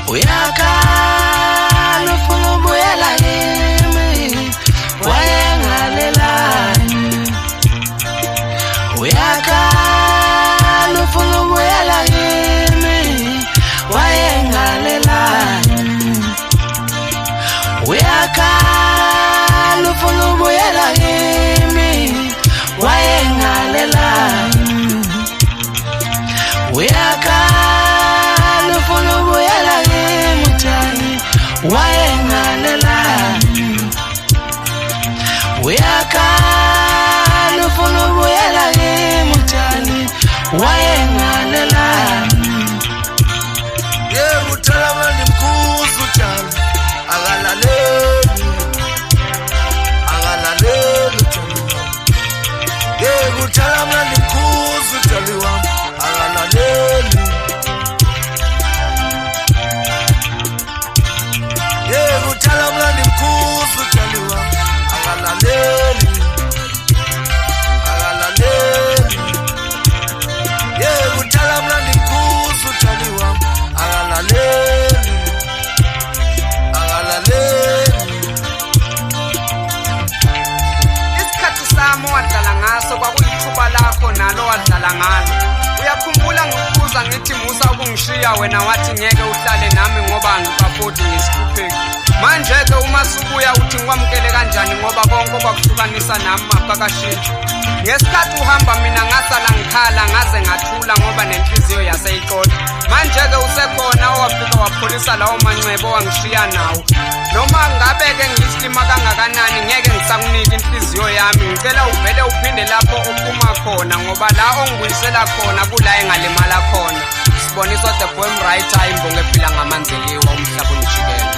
uyakhala ufuna ubuyela kimi wayengalelani uyakhala ufuna ubuyela kimi wayengalelani uyakhala ufuna ubuyela kimi wayengalelani uyakhala ufuna ubuyela kimi Mtshali wayengalelani uyakhala ufuna ubuyela kimi Mtshali wayengalelani yebo uthalamani mkhuzu Mtshali akalaleli yebo uthalamani mkhuzu Mtshali wami akalaleli yebo uthalamani mkhuzu Mtshali wami akalaleli yebo uthalamani mkhuzu Mtshali wami akalaleli isikhathi sami wadlala ngaso kwakuyithuba lakho nalo wadlala ngalo uyakhumbula ngikubuza ngithi Musa ukungishiya wena wathi ngeke uhlale nami ngoba angikafoti ngisihlupheki manje-ke uma subuya uthi ngikwamukele kanjani ngoba konke okwakuhlukanisa nami mabhakashintshi ngesikhathi uhamba mina ngasala ngikhala ngaze ngathula ngoba nenhliziyo yaseyiqola manje-ke usekhona owafika wapholisa lawo mancebo owangishiya nawo noma ngabe-ke ngiyisilima kangakanani ngeke ngisakunika inhliziyo yami ngicela uvele uphinde lapho uphuma khona ngoba la ongibuyisela khona kula engalimala khona sibonisa the poem writer imbongo ephila ngamanzeliwa umhlaba unjikela.